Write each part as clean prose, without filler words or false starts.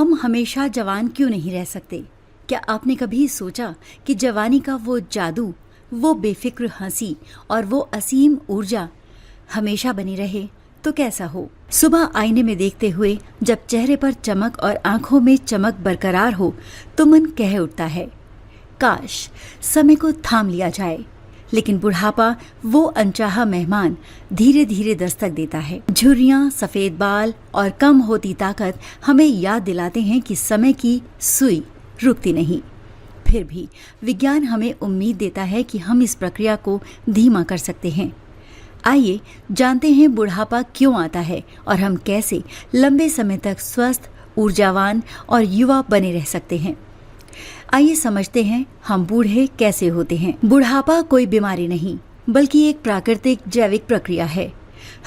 हम हमेशा जवान क्यों नहीं रह सकते? क्या आपने कभी सोचा कि जवानी का वो जादू, वो बेफिक्र हंसी और वो असीम ऊर्जा हमेशा बनी रहे तो कैसा हो? सुबह आईने में देखते हुए जब चेहरे पर चमक और आंखों में चमक बरकरार हो तो मन कह उठता है, काश समय को थाम लिया जाए। लेकिन बुढ़ापा वो अनचाहा मेहमान धीरे धीरे दस्तक देता है। झुर्रियां, सफेद बाल और कम होती ताकत हमें याद दिलाते हैं कि समय की सुई रुकती नहीं। फिर भी विज्ञान हमें उम्मीद देता है कि हम इस प्रक्रिया को धीमा कर सकते हैं। आइए जानते हैं बुढ़ापा क्यों आता है और हम कैसे लंबे समय तक स्वस्थ, ऊर्जावान और युवा बने रह सकते हैं। आइए समझते हैं हम बूढ़े कैसे होते हैं। बुढ़ापा कोई बीमारी नहीं, बल्कि एक प्राकृतिक जैविक प्रक्रिया है।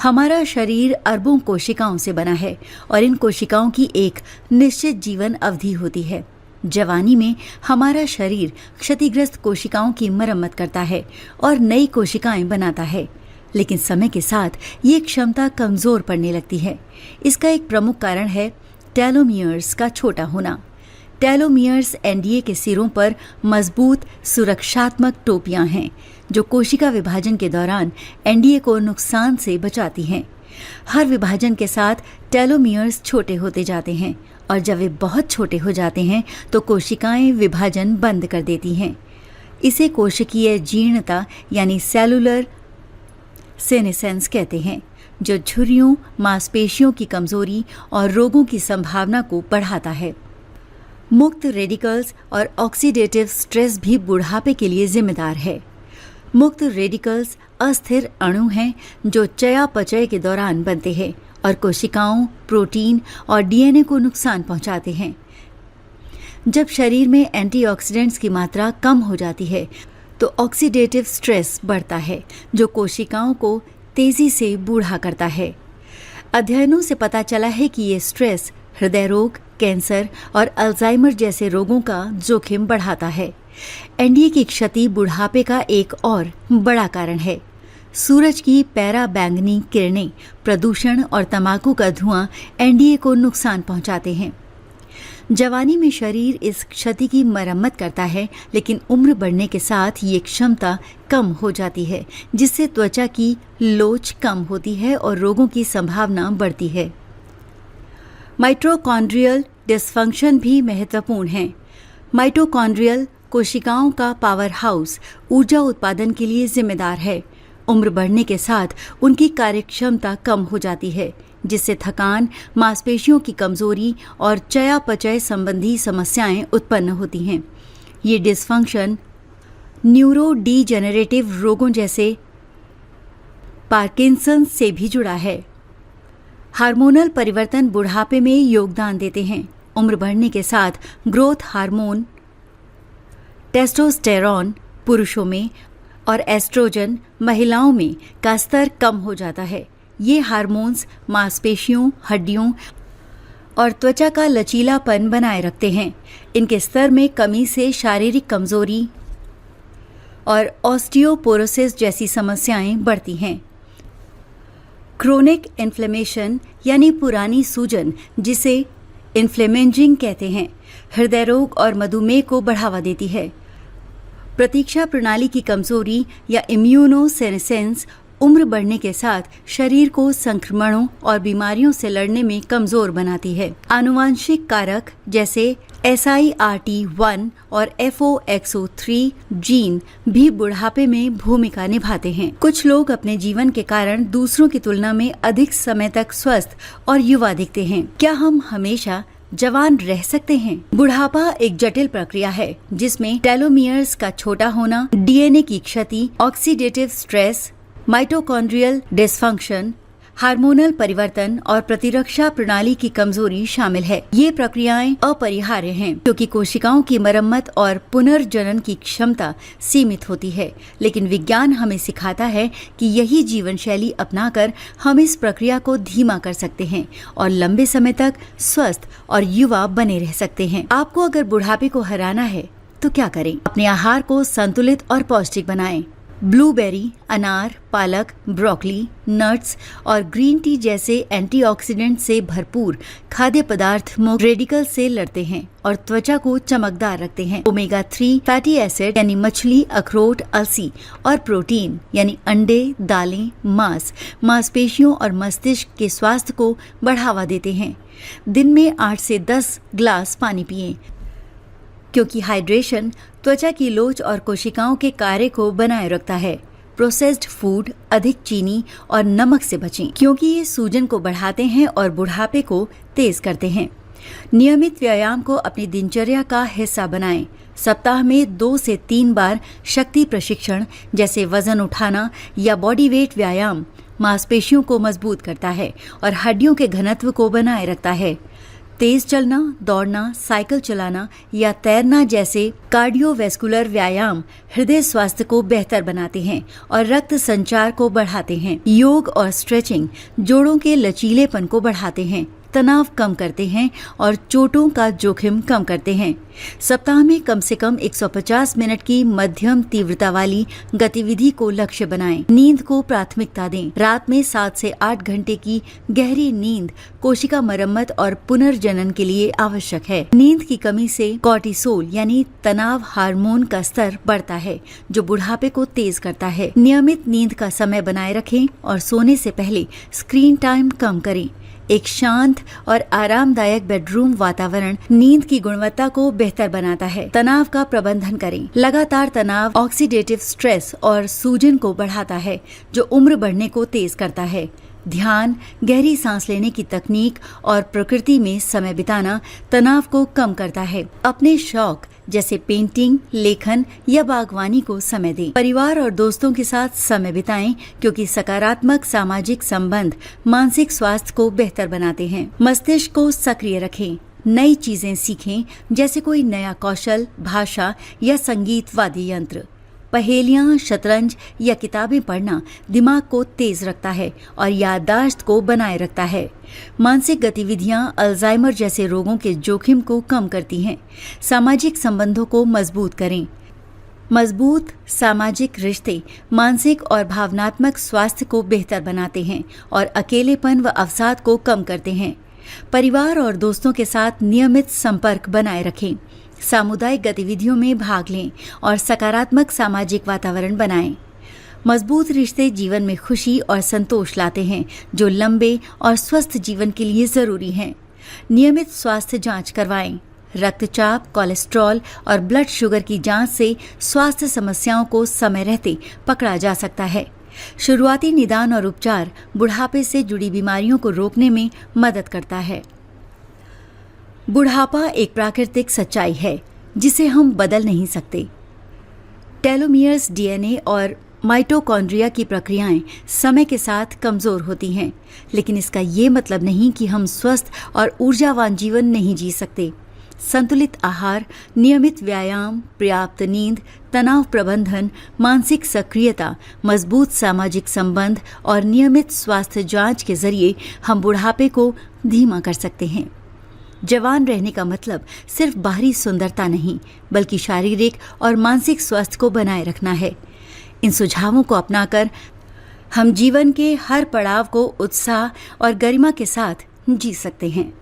हमारा शरीर अरबों कोशिकाओं से बना है और इन कोशिकाओं की एक निश्चित जीवन अवधि होती है। जवानी में हमारा शरीर क्षतिग्रस्त कोशिकाओं की मरम्मत करता है और नई कोशिकाएं बनाता है, लेकिन समय के साथ ये क्षमता कमजोर पड़ने लगती है। इसका एक प्रमुख कारण है टेलोमियर्स का छोटा होना। टेलोमियर्स एनडीए के सिरों पर मजबूत सुरक्षात्मक टोपियां हैं जो कोशिका विभाजन के दौरान एनडीए को नुकसान से बचाती हैं। हर विभाजन के साथ टेलोमियर्स छोटे होते जाते हैं और जब वे बहुत छोटे हो जाते हैं तो कोशिकाएं विभाजन बंद कर देती हैं। इसे कोशिकीय जीर्णता यानी सेलुलर सेनेसेंस कहते हैं, जो झुर्रियों, मांसपेशियों की कमजोरी और रोगों की संभावना को बढ़ाता है। मुक्त रेडिकल्स और ऑक्सीडेटिव स्ट्रेस भी बुढ़ापे के लिए जिम्मेदार है। मुक्त रेडिकल्स अस्थिर अणु हैं जो चयापचय के दौरान बनते हैं और कोशिकाओं, प्रोटीन और डीएनए को नुकसान पहुंचाते हैं। जब शरीर में एंटीऑक्सीडेंट्स की मात्रा कम हो जाती है तो ऑक्सीडेटिव स्ट्रेस बढ़ता है, जो कोशिकाओं को तेजी से बूढ़ा करता है। अध्ययनों से पता चला है कि ये स्ट्रेस हृदय रोग, कैंसर और अल्जाइमर जैसे रोगों का जोखिम बढ़ाता है। एनडीए की क्षति बुढ़ापे का एक और बड़ा कारण है। सूरज की पैरा बैंगनी किरणें, प्रदूषण और तंबाकू का धुआं एनडीए को नुकसान पहुंचाते हैं। जवानी में शरीर इस क्षति की मरम्मत करता है, लेकिन उम्र बढ़ने के साथ ये क्षमता कम हो जाती है, जिससे त्वचा की लोच कम होती है और रोगों की संभावना बढ़ती है। माइटोकॉन्ड्रियल डिस्फंक्शन भी महत्वपूर्ण है। माइटोकॉन्ड्रियल कोशिकाओं का पावर हाउस ऊर्जा उत्पादन के लिए जिम्मेदार है। उम्र बढ़ने के साथ उनकी कार्यक्षमता कम हो जाती है, जिससे थकान, मांसपेशियों की कमजोरी और चयापचय संबंधी समस्याएं उत्पन्न होती हैं। ये डिस्फंक्शन न्यूरो डीजेनरेटिव रोगों जैसे पार्किंसंस से भी जुड़ा है। हार्मोनल परिवर्तन बुढ़ापे में योगदान देते हैं। उम्र बढ़ने के साथ ग्रोथ हार्मोन टेस्टोस्टेरॉन पुरुषों में और एस्ट्रोजन महिलाओं में का स्तर कम हो जाता है। ये हार्मोन्स मांसपेशियों, हड्डियों और त्वचा का लचीलापन बनाए रखते हैं। इनके स्तर में कमी से शारीरिक कमजोरी और ऑस्टियोपोरोसिस जैसी समस्याएं बढ़ती हैं। क्रोनिक इन्फ्लेमेशन यानी पुरानी सूजन, जिसे इन्फ्लेमेंजिंग कहते हैं, हृदय रोग और मधुमेह को बढ़ावा देती है। प्रतीक्षा प्रणाली की कमजोरी या इम्यूनोसेनेसेंस उम्र बढ़ने के साथ शरीर को संक्रमणों और बीमारियों से लड़ने में कमजोर बनाती है। आनुवांशिक कारक जैसे SIRT1 और FOXO3 जीन भी बुढ़ापे में भूमिका निभाते हैं। कुछ लोग अपने जीवन के कारण दूसरों की तुलना में अधिक समय तक स्वस्थ और युवा दिखते हैं। क्या हम हमेशा जवान रह सकते हैं? बुढ़ापा एक जटिल प्रक्रिया है जिसमें टेलोमियर्स का छोटा होना, डीएनए की क्षति, oxidative stress, mitochondrial dysfunction, hormonal परिवर्तन और प्रतिरक्षा प्रणाली की कमजोरी शामिल है। ये प्रक्रियाएं अपरिहार्य हैं क्योंकि कोशिकाओं की मरम्मत और पुनर्जनन की क्षमता सीमित होती है, लेकिन विज्ञान हमें सिखाता है कि यही जीवन शैली अपनाकर हम इस प्रक्रिया को धीमा कर सकते हैं और लंबे समय तक स्वस्थ और युवा बने रह सकते हैं। आपको अगर बुढ़ापे को हराना है तो क्या करें? अपने आहार को संतुलित और पौष्टिक बनाएं। ब्लूबेरी, अनार, पालक, ब्रोकली, नट्स और ग्रीन टी जैसे एंटीऑक्सीडेंट से भरपूर खाद्य पदार्थ मुक्त रेडिकल से लड़ते हैं और त्वचा को चमकदार रखते हैं। ओमेगा 3 फैटी एसिड यानी मछली, अखरोट, अलसी और प्रोटीन यानी अंडे, दालें, मांस मांसपेशियों और मस्तिष्क के स्वास्थ्य को बढ़ावा देते हैं। दिन में 8 से 10 ग्लास पानी पिएं, क्योंकि हाइड्रेशन त्वचा की लोच और कोशिकाओं के कार्य को बनाए रखता है। प्रोसेस्ड फूड, अधिक चीनी और नमक से बचें, क्योंकि ये सूजन को बढ़ाते हैं और बुढ़ापे को तेज करते हैं। नियमित व्यायाम को अपनी दिनचर्या का हिस्सा बनाएं। सप्ताह में 2 से 3 बार शक्ति प्रशिक्षण जैसे वजन उठाना या बॉडी वेट व्यायाम मांसपेशियों को मजबूत करता है और हड्डियों के घनत्व को बनाए रखता है। तेज चलना, दौड़ना, साइकिल चलाना या तैरना जैसे कार्डियोवैस्कुलर व्यायाम हृदय स्वास्थ्य को बेहतर बनाते हैं और रक्त संचार को बढ़ाते हैं। योग और स्ट्रेचिंग जोड़ों के लचीलेपन को बढ़ाते हैं, तनाव कम करते हैं और चोटों का जोखिम कम करते हैं। सप्ताह में कम से कम 150 मिनट की मध्यम तीव्रता वाली गतिविधि को लक्ष्य बनाएं। नींद को प्राथमिकता दें। रात में 7 से 8 घंटे की गहरी नींद कोशिका मरम्मत और पुनर्जनन के लिए आवश्यक है। नींद की कमी से कॉर्टिसोल यानी तनाव हार्मोन का स्तर बढ़ता है, जो बुढ़ापे को तेज करता है। नियमित नींद का समय बनाए रखें और सोने से पहले स्क्रीन टाइम कम करें। एक शांत और आरामदायक बेडरूम वातावरण नींद की गुणवत्ता को बेहतर बनाता है। तनाव का प्रबंधन करें। लगातार तनाव ऑक्सीडेटिव स्ट्रेस और सूजन को बढ़ाता है, जो उम्र बढ़ने को तेज करता है। ध्यान, गहरी सांस लेने की तकनीक और प्रकृति में समय बिताना तनाव को कम करता है। अपने शौक जैसे पेंटिंग, लेखन या बागवानी को समय दें। परिवार और दोस्तों के साथ समय बिताएं, क्योंकि सकारात्मक सामाजिक संबंध मानसिक स्वास्थ्य को बेहतर बनाते हैं। मस्तिष्क को सक्रिय रखें। नई चीजें सीखें, जैसे कोई नया कौशल, भाषा या संगीत वाद्य यंत्र। पहेलियां, शतरंज या किताबें पढ़ना दिमाग को तेज रखता है और याददाश्त को बनाए रखता है। मानसिक गतिविधियां अल्जाइमर जैसे रोगों के जोखिम को कम करती हैं। सामाजिक संबंधों को मजबूत करें। मजबूत सामाजिक रिश्ते मानसिक और भावनात्मक स्वास्थ्य को बेहतर बनाते हैं और अकेलेपन व अवसाद को कम करते हैं। परिवार और दोस्तों के साथ नियमित संपर्क बनाए रखें। सामुदायिक गतिविधियों में भाग लें और सकारात्मक सामाजिक वातावरण बनाएं। मजबूत रिश्ते जीवन में खुशी और संतोष लाते हैं, जो लंबे और स्वस्थ जीवन के लिए जरूरी हैं। नियमित स्वास्थ्य जांच करवाएं। रक्तचाप, कोलेस्ट्रॉल और ब्लड शुगर की जांच से स्वास्थ्य समस्याओं को समय रहते पकड़ा जा सकता है। शुरुआती निदान और उपचार बुढ़ापे से जुड़ी बीमारियों को रोकने में मदद करता है। बुढ़ापा एक प्राकृतिक सच्चाई है, जिसे हम बदल नहीं सकते। टेलोमियर्स, डीएनए और माइटोकॉन्ड्रिया की प्रक्रियाएं समय के साथ कमजोर होती हैं, लेकिन इसका ये मतलब नहीं कि हम स्वस्थ और ऊर्जावान जीवन नहीं जी सकते। संतुलित आहार, नियमित व्यायाम, पर्याप्त नींद, तनाव प्रबंधन, मानसिक सक्रियता, मजबूत सामाजिक संबंध और नियमित स्वास्थ्य जांच के जरिए हम बुढ़ापे को धीमा कर सकते हैं। जवान रहने का मतलब सिर्फ बाहरी सुंदरता नहीं, बल्कि शारीरिक और मानसिक स्वास्थ्य को बनाए रखना है। इन सुझावों को अपनाकर हम जीवन के हर पड़ाव को उत्साह और गरिमा के साथ जी सकते हैं।